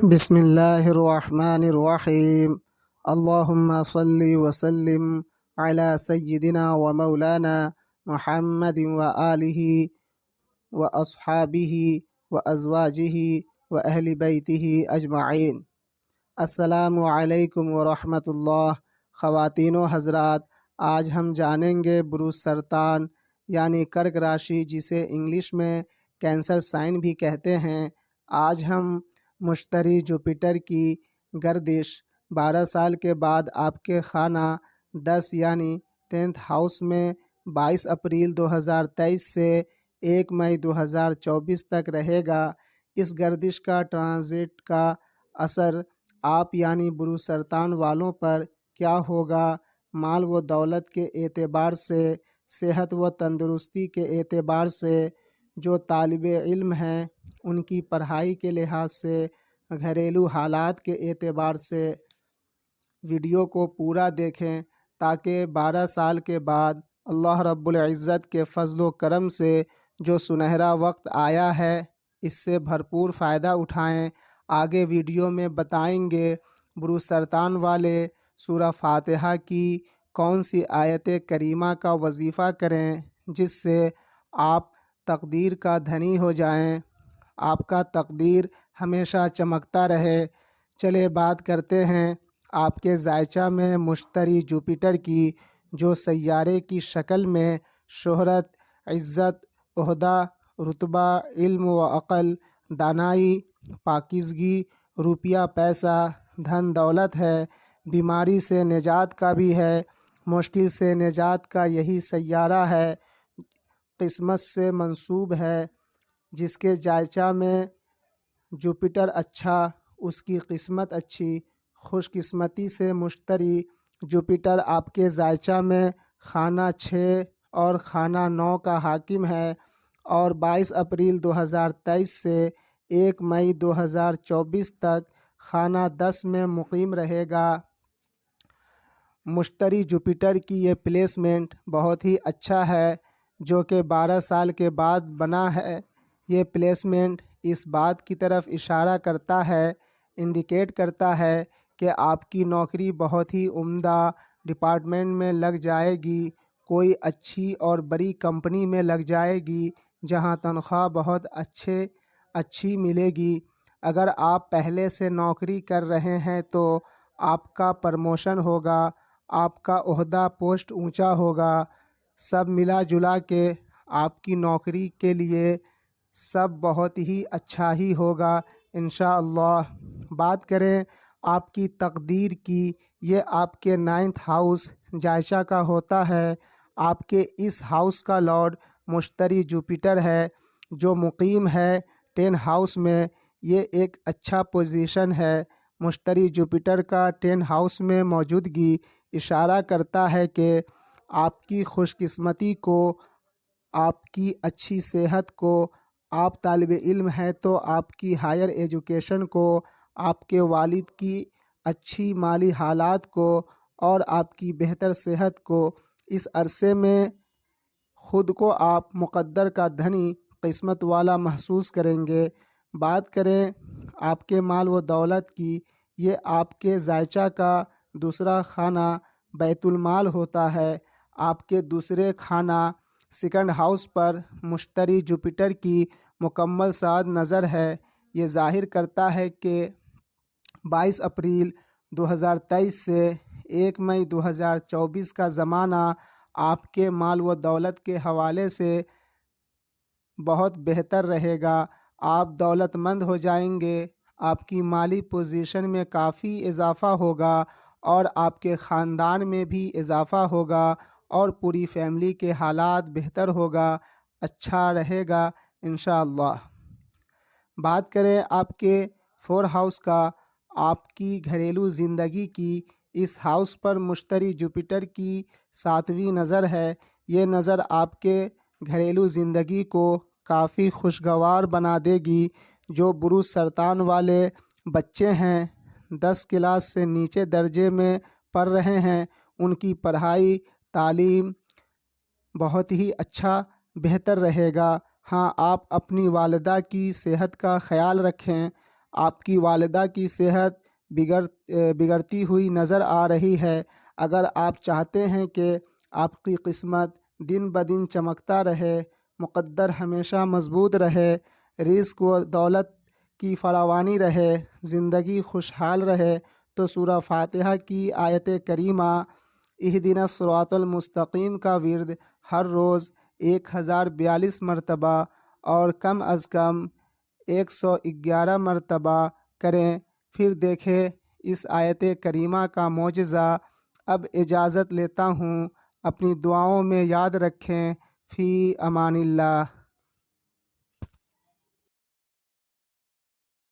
بسم اللہ الرحمن الرحیم اللہم صلی وسلم علی سیدنا و مولانا محمد و آلہ و اصحابہ و ازواجہ و اہل بیتہ اجمعین۔ السلام علیکم ورحمۃ اللہ۔ خواتین و حضرات، آج ہم جانیں گے بروج سرطان یعنی کرک راشی، جسے انگلش میں کینسر سائن بھی کہتے ہیں۔ آج ہم مشتری جوپیٹر کی گردش 12 سال کے بعد آپ کے خانہ 10 یعنی 10th ہاؤس میں 22 اپریل 2023 سے 1 مئی 2024 تک رہے گا۔ اس گردش کا ٹرانزٹ کا اثر آپ یعنی بروج سرطان والوں پر کیا ہوگا؟ مال و دولت کے اعتبار سے، صحت و تندرستی کے اعتبار سے، جو طالب علم ہیں ان کی پڑھائی کے لحاظ سے، گھریلو حالات کے اعتبار سے۔ ویڈیو کو پورا دیکھیں تاکہ 12 سال کے بعد اللہ رب العزت کے فضل و کرم سے جو سنہرا وقت آیا ہے اس سے بھرپور فائدہ اٹھائیں۔ آگے ویڈیو میں بتائیں گے بروج سرطان والے سورہ فاتحہ کی کون سی آیت کریمہ کا وظیفہ کریں جس سے آپ تقدیر کا دھنی ہو جائیں، آپ کا تقدیر ہمیشہ چمکتا رہے۔ چلے بات کرتے ہیں آپ کے ذائچہ میں مشتری جوپیٹر کی، جو سیارے کی شکل میں شہرت، عزت، عہدہ، رتبہ، علم و عقل، دانائی، پاکیزگی، روپیہ پیسہ، دھن دولت ہے، بیماری سے نجات کا بھی ہے، مشکل سے نجات کا یہی سیارہ ہے، قسمت سے منسوب ہے۔ جس کے ذائچہ میں جوپیٹر اچھا، اس کی قسمت اچھی۔ خوش قسمتی سے مشتری جوپیٹر آپ کے ذائچہ میں خانہ 6 اور خانہ 9 کا حاکم ہے اور 22 اپریل 2023 سے 1 مئی 2024 تک خانہ 10 میں مقیم رہے گا۔ مشتری جوپیٹر کی یہ پلیسمنٹ بہت ہی اچھا ہے جو کہ 12 سال کے بعد بنا ہے۔ یہ پلیسمنٹ اس بات کی طرف اشارہ کرتا ہے، انڈیکیٹ کرتا ہے کہ آپ کی نوکری بہت ہی عمدہ ڈپارٹمنٹ میں لگ جائے گی، کوئی اچھی اور بڑی کمپنی میں لگ جائے گی جہاں تنخواہ بہت اچھی ملے گی۔ اگر آپ پہلے سے نوکری کر رہے ہیں تو آپ کا پروموشن ہوگا، آپ کا عہدہ پوسٹ اونچا ہوگا، سب ملا جلا کے آپ کی نوکری کے لیے سب بہت ہی اچھا ہی ہوگا انشاءاللہ۔ بات کریں آپ کی تقدیر کی، یہ آپ کے 9th ہاؤس ذائچہ کا ہوتا ہے۔ آپ کے اس ہاؤس کا لارڈ مشتری جوپیٹر ہے جو مقیم ہے 10 ہاؤس میں۔ یہ ایک اچھا پوزیشن ہے۔ مشتری جوپیٹر کا 10 ہاؤس میں موجودگی اشارہ کرتا ہے کہ آپ کی خوش قسمتی کو، آپ کی اچھی صحت کو، آپ طالب علم ہیں تو آپ کی ہائر ایجوکیشن کو، آپ کے والد کی اچھی مالی حالات کو اور آپ کی بہتر صحت کو، اس عرصے میں خود کو آپ مقدر کا دھنی، قسمت والا محسوس کریں گے۔ بات کریں آپ کے مال و دولت کی، یہ آپ کے ذائچہ کا دوسرا خانہ بیت المال ہوتا ہے۔ آپ کے دوسرے خانہ 2nd ہاؤس پر مشتری جوپیٹر کی مکمل سعاد نظر ہے۔ یہ ظاہر کرتا ہے کہ 22 اپریل 2023 سے 1 مئی 2024 کا زمانہ آپ کے مال و دولت کے حوالے سے بہت بہتر رہے گا۔ آپ دولت مند ہو جائیں گے، آپ کی مالی پوزیشن میں کافی اضافہ ہوگا اور آپ کے خاندان میں بھی اضافہ ہوگا اور پوری فیملی کے حالات بہتر ہوگا، اچھا رہے گا انشاءاللہ۔ بات کریں آپ کے 4 ہاؤس کا، آپ کی گھریلو زندگی کی، اس ہاؤس پر مشتری جوپیٹر کی 7ویں نظر ہے۔ یہ نظر آپ کے گھریلو زندگی کو کافی خوشگوار بنا دے گی۔ جو بروج سرطان والے بچے ہیں، 10 کلاس سے نیچے درجے میں پڑھ رہے ہیں، ان کی پڑھائی تعلیم بہت ہی اچھا بہتر رہے گا۔ ہاں، آپ اپنی والدہ کی صحت کا خیال رکھیں، آپ کی والدہ کی صحت بگڑتی ہوئی نظر آ رہی ہے۔ اگر آپ چاہتے ہیں کہ آپ کی قسمت دن بدن چمکتا رہے، مقدر ہمیشہ مضبوط رہے، رزق و دولت کی فراوانی رہے، زندگی خوشحال رہے، تو سورہ فاتحہ کی آیت کریمہ اہدنا الصراط المستقیم کا ورد ہر روز 1042 مرتبہ اور کم از کم 111 مرتبہ کریں۔ پھر دیکھیں اس آیت کریمہ کا معجزہ۔ اب اجازت لیتا ہوں، اپنی دعاؤں میں یاد رکھیں۔ فی امان اللہ۔